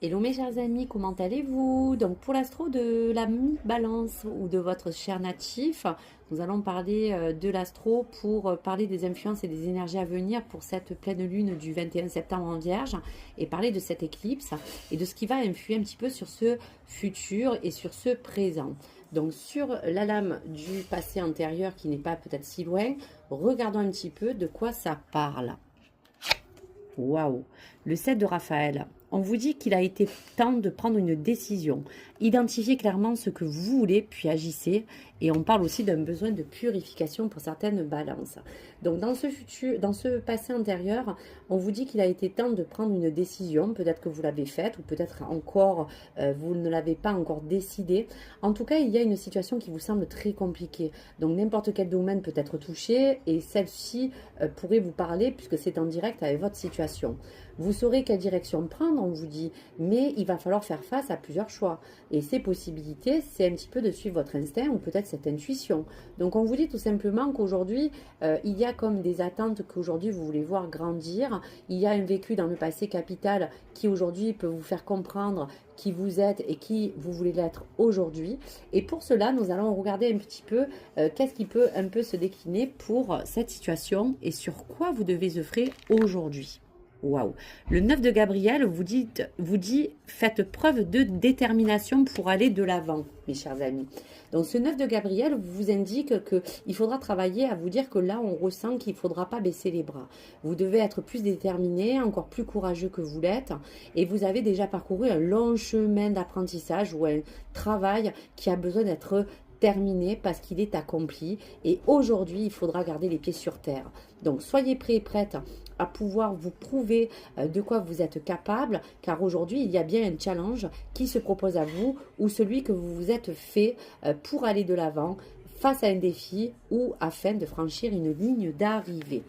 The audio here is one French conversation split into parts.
Hello mes chers amis, comment allez-vous? Donc pour l'astro de la mi-balance ou de votre cher natif, nous allons parler de l'astro pour parler des influences et des énergies à venir pour cette pleine lune du 21 septembre en Vierge et parler de cette éclipse et de ce qui va influer un petit peu sur ce futur et sur ce présent. Donc sur la lame du passé antérieur qui n'est pas peut-être si loin, regardons un petit peu de quoi ça parle. Waouh! Le 7 de Raphaël. On vous dit qu'il a été temps de prendre une décision. Identifiez clairement ce que vous voulez, puis agissez. Et on parle aussi d'un besoin de purification pour certaines balances. Donc dans ce futur, dans ce passé antérieur, on vous dit qu'il a été temps de prendre une décision. Peut-être que vous l'avez faite ou peut-être encore vous ne l'avez pas encore décidé. En tout cas, il y a une situation qui vous semble très compliquée. Donc n'importe quel domaine peut être touché et celle-ci pourrait vous parler puisque c'est en direct avec votre situation. Vous saurez quelle direction prendre, on vous dit, mais il va falloir faire face à plusieurs choix. Et ces possibilités, c'est un petit peu de suivre votre instinct ou peut-être cette intuition. Donc on vous dit tout simplement qu'aujourd'hui, il y a comme des attentes qu'aujourd'hui vous voulez voir grandir. Il y a un vécu dans le passé capital qui aujourd'hui peut vous faire comprendre qui vous êtes et qui vous voulez l'être aujourd'hui. Et pour cela, nous allons regarder un petit peu qu'est-ce qui peut un peu se décliner pour cette situation et sur quoi vous devez œuvrer aujourd'hui. Waouh! Le 9 de Gabriel vous dit faites preuve de détermination pour aller de l'avant, mes chers amis. Donc ce 9 de Gabriel vous indique qu'il faudra travailler à vous dire que là on ressent qu'il ne faudra pas baisser les bras. Vous devez être plus déterminé, encore plus courageux que vous l'êtes et vous avez déjà parcouru un long chemin d'apprentissage ou un travail qui a besoin d'être terminé parce qu'il est accompli et aujourd'hui il faudra garder les pieds sur terre. Donc soyez prêts et prêtes à pouvoir vous prouver de quoi vous êtes capable car aujourd'hui il y a bien un challenge qui se propose à vous ou celui que vous vous êtes fait pour aller de l'avant face à un défi ou afin de franchir une ligne d'arrivée.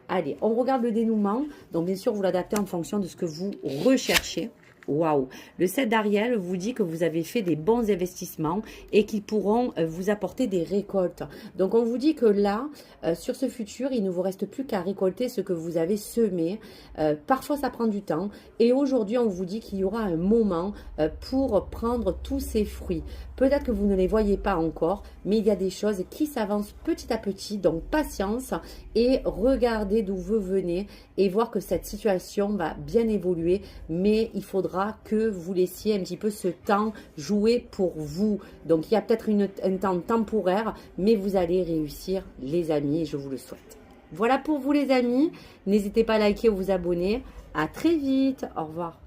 Allez, on regarde le dénouement. Donc bien sûr vous l'adaptez en fonction de ce que vous recherchez. Waouh! Le 7 d'Ariel vous dit que vous avez fait des bons investissements et qui pourront vous apporter des récoltes. Donc on vous dit que là, sur ce futur, il ne vous reste plus qu'à récolter ce que vous avez semé. Parfois ça prend du temps et aujourd'hui on vous dit qu'il y aura un moment pour prendre tous ces fruits. Peut-être que vous ne les voyez pas encore, mais il y a des choses qui s'avancent petit à petit. Donc patience et regardez d'où vous venez et voir que cette situation va bien évoluer, mais il faudra que vous laissiez un petit peu ce temps jouer pour vous. Donc il y a peut-être un temps temporaire, mais vous allez réussir les amis et je vous le souhaite. Voilà pour vous les amis. N'hésitez pas à liker ou vous abonner. À très vite. Au revoir.